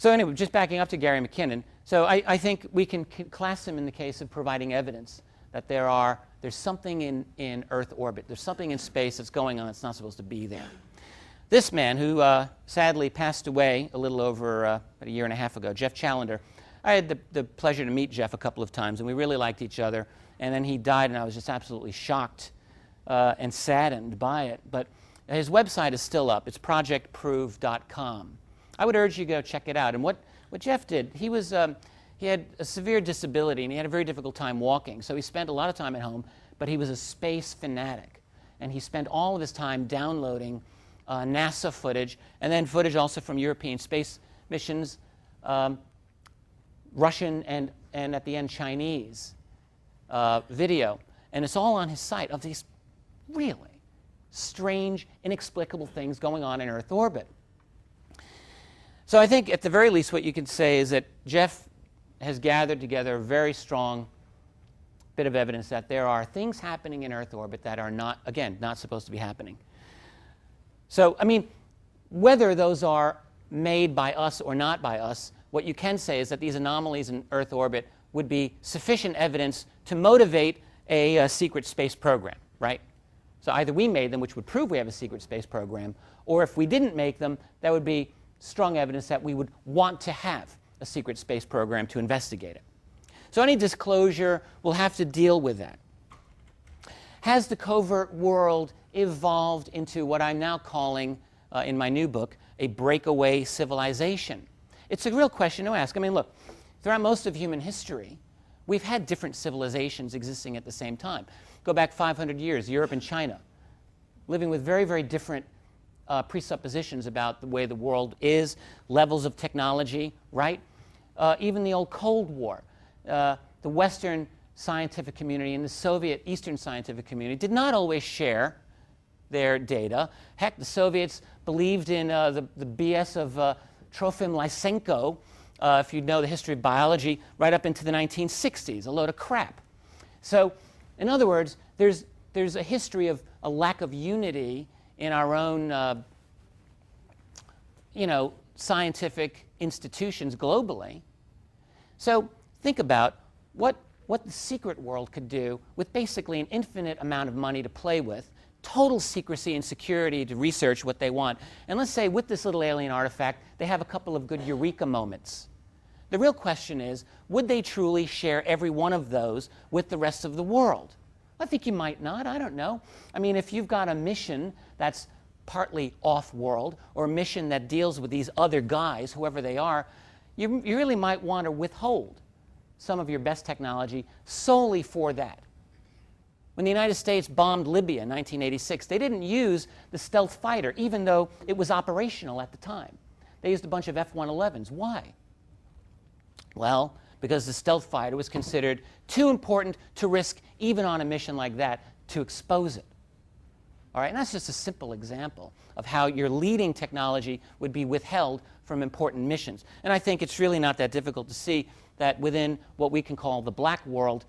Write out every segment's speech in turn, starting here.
So anyway, just backing up to Gary McKinnon, so I think we can class him in the case of providing evidence that there's something in Earth orbit, there's something in space that's going on that's not supposed to be there. This man, who sadly passed away a little over about a year and a half ago, Jeff Challenger, I had the pleasure to meet Jeff a couple of times, and we really liked each other. And then he died, and I was just absolutely shocked and saddened by it. But his website is still up. It's projectprove.com. I would urge you to go check it out. And what Jeff did, he had a severe disability, and he had a very difficult time walking. So he spent a lot of time at home, but he was a space fanatic. And he spent all of his time downloading NASA footage, and then footage also from European space missions, Russian and at the end Chinese video. And it's all on his site of these really strange, inexplicable things going on in Earth orbit. So I think at the very least what you could say is that Jeff has gathered together a very strong bit of evidence that there are things happening in Earth orbit that are not, again, not supposed to be happening. So, I mean, whether those are made by us or not by us, what you can say is that these anomalies in Earth orbit would be sufficient evidence to motivate a secret space program, right? So either we made them, which would prove we have a secret space program, or if we didn't make them, that would be strong evidence that we would want to have a secret space program to investigate it. So any disclosure will have to deal with that. Has the covert world evolved into what I'm now calling, in my new book, a breakaway civilization? It's a real question to ask. I mean, look, throughout most of human history, we've had different civilizations existing at the same time. Go back 500 years, Europe and China, living with very, very different presuppositions about the way the world is, levels of technology, right? Even the old Cold War, the Western scientific community and the Soviet Eastern scientific community did not always share their data. Heck, the Soviets believed in the BS of Trofim Lysenko, if you know the history of biology, right up into the 1960s, a load of crap. So, in other words, there's a history of a lack of unity in our own, scientific institutions globally. So think about what the secret world could do with basically an infinite amount of money to play with, total secrecy and security to research what they want. And let's say with this little alien artifact, they have a couple of good eureka moments. The real question is, would they truly share every one of those with the rest of the world? I think you might not. I don't know. I mean, if you've got a mission that's partly off-world or a mission that deals with these other guys, whoever they are, you really might want to withhold some of your best technology solely for that. When the United States bombed Libya in 1986, they didn't use the stealth fighter, even though it was operational at the time. They used a bunch of F-111s. Why? Well, because the stealth fighter was considered too important to risk, even on a mission like that, to expose it. All right, and that's just a simple example of how your leading technology would be withheld from important missions. And I think it's really not that difficult to see that within what we can call the black world,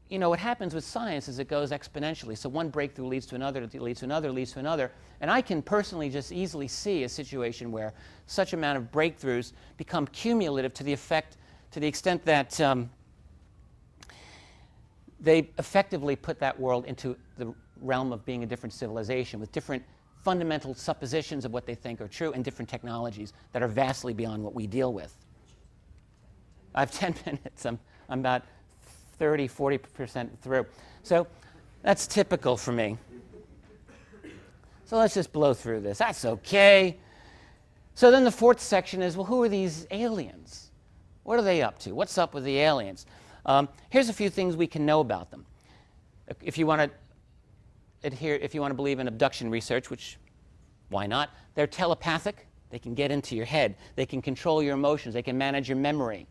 what happens with science is it goes exponentially. So one breakthrough leads to another, leads to another, leads to another. And I can personally just easily see a situation where such amount of breakthroughs become cumulative to the extent that they effectively put that world into the realm of being a different civilization with different fundamental suppositions of what they think are true and different technologies that are vastly beyond what we deal with. I have 10 minutes. I'm about 30, 40% through. So that's typical for me. So let's just blow through this. That's okay. So then the fourth section is, well, who are these aliens? What are they up to? What's up with the aliens? Here's a few things we can know about them. If you want to believe in abduction research, which why not? They're telepathic. They can get into your head. They can control your emotions. They can manage your memory.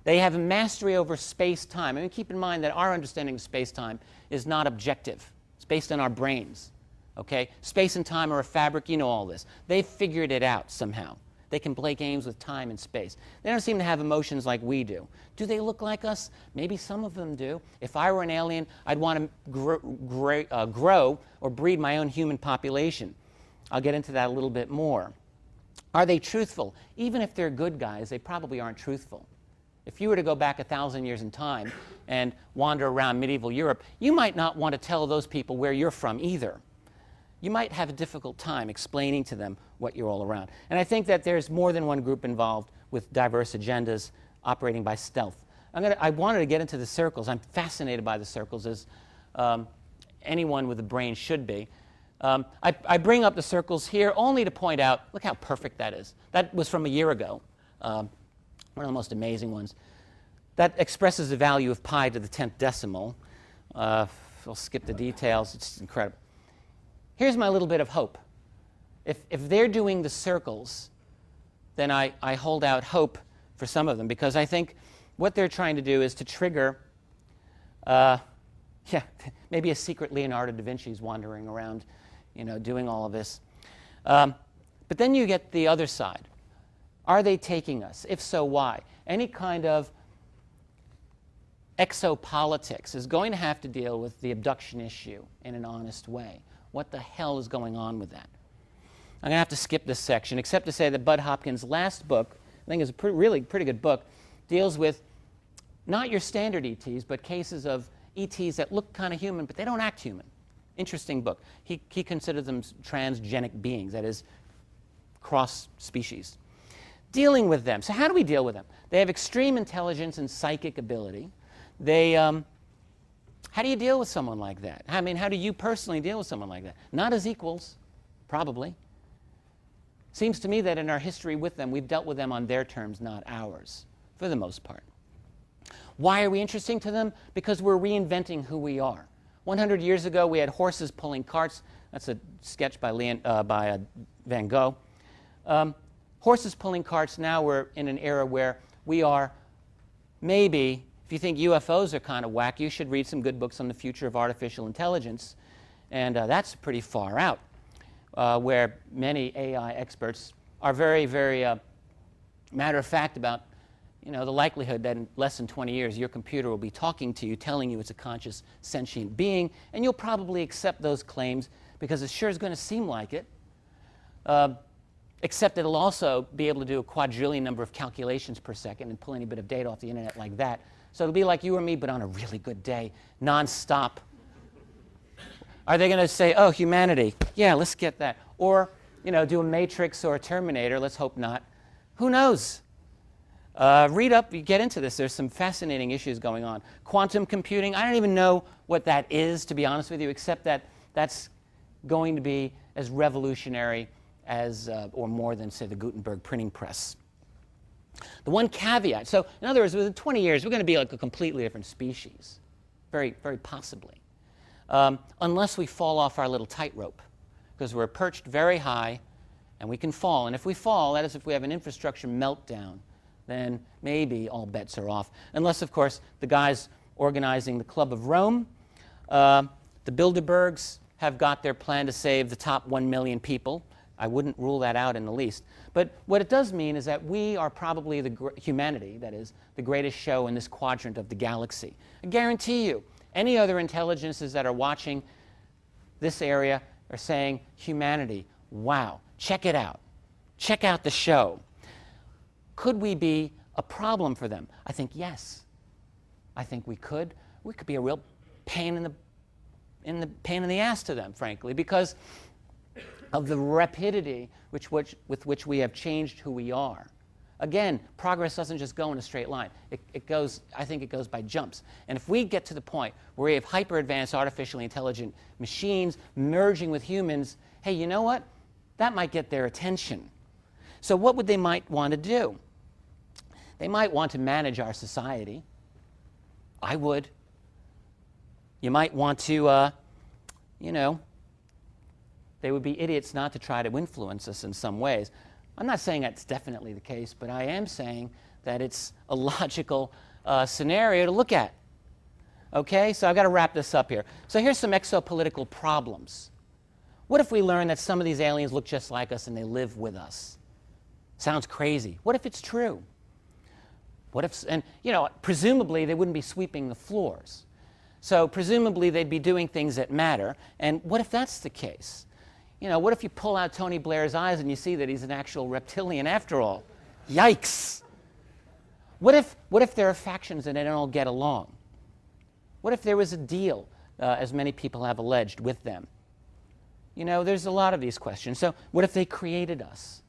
They have mastery over space-time. I mean, keep in mind that our understanding of space-time is not objective. It's based on our brains. Okay? Space and time are a fabric. You know all this. They've figured it out somehow. They can play games with time and space. They don't seem to have emotions like we do. Do they look like us? Maybe some of them do. If I were an alien, I'd want to grow or breed my own human population. I'll get into that a little bit more. Are they truthful? Even if they're good guys, they probably aren't truthful. If you were to go back 1,000 years in time and wander around medieval Europe, you might not want to tell those people where you're from either. You might have a difficult time explaining to them what you're all around. And I think that there's more than one group involved with diverse agendas operating by stealth. I wanted to get into the circles. I'm fascinated by the circles, as anyone with a brain should be. I bring up the circles here only to point out, look how perfect that is. That was from a year ago, one of the most amazing ones. That expresses the value of pi to the 10th decimal. I'll skip the details. It's incredible. Here's my little bit of hope. If they're doing the circles, then I hold out hope for some of them, because I think what they're trying to do is to trigger, maybe a secret Leonardo da Vinci's wandering around, doing all of this. But then you get the other side. Are they taking us? If so, why? Any kind of exopolitics is going to have to deal with the abduction issue in an honest way. What the hell is going on with that? I'm going to have to skip this section, except to say that Bud Hopkins' last book, I think is a really pretty good book, deals with not your standard ETs, but cases of ETs that look kind of human, but they don't act human. Interesting book. He considers them transgenic beings, that is, cross-species. Dealing with them. So how do we deal with them? They have extreme intelligence and psychic ability. How do you deal with someone like that? I mean, how do you personally deal with someone like that? Not as equals, probably. Seems to me that in our history with them, we've dealt with them on their terms, not ours, for the most part. Why are we interesting to them? Because we're reinventing who we are. 100 years ago, we had horses pulling carts. That's a sketch by Van Gogh. Horses pulling carts. Now we're in an era where we are maybe, if you think UFOs are kind of whack, you should read some good books on the future of artificial intelligence. And that's pretty far out, where many AI experts are very, very matter of fact about the likelihood that in less than 20 years your computer will be talking to you, telling you it's a conscious, sentient being, and you'll probably accept those claims because it sure is going to seem like it, except it'll also be able to do a quadrillion number of calculations per second and pull any bit of data off the internet like that. So it'll be like you or me, but on a really good day, nonstop. Are they going to say, oh, humanity, yeah, let's get that. Or, do a Matrix or a Terminator, let's hope not. Who knows? Read up, you get into this. There's some fascinating issues going on. Quantum computing, I don't even know what that is, to be honest with you, except that that's going to be as revolutionary as, or more than, say, the Gutenberg printing press. The one caveat, so in other words, within 20 years, we're going to be like a completely different species, very, very possibly, unless we fall off our little tightrope, because we're perched very high and we can fall. And if we fall, that is if we have an infrastructure meltdown, then maybe all bets are off. Unless, of course, the guys organizing the Club of Rome, the Bilderbergs, have got their plan to save the top 1 million people. I wouldn't rule that out in the least. But what it does mean is that we are probably humanity, that is, the greatest show in this quadrant of the galaxy. I guarantee you, any other intelligences that are watching this area are saying, humanity, wow, check it out. Check out the show. Could we be a problem for them? I think yes. I think we could. We could be a real pain in the ass to them, frankly, because of the rapidity with which we have changed who we are. Again, progress doesn't just go in a straight line. I think it goes by jumps. And if we get to the point where we have hyper-advanced artificially intelligent machines merging with humans, hey, you know what? That might get their attention. So what would they might want to do? They might want to manage our society. I would. You might want to, they would be idiots not to try to influence us in some ways. I'm not saying that's definitely the case, but I am saying that it's a logical scenario to look at. Okay, so I've got to wrap this up here. So here's some exopolitical problems. What if we learn that some of these aliens look just like us and they live with us? Sounds crazy. What if it's true? What if, and presumably they wouldn't be sweeping the floors. So presumably they'd be doing things that matter. And what if that's the case? You know, what if you pull out Tony Blair's eyes and you see that he's an actual reptilian after all? Yikes! What if there are factions and they don't all get along? What if there was a deal, as many people have alleged, with them? You know, there's a lot of these questions. So what if they created us?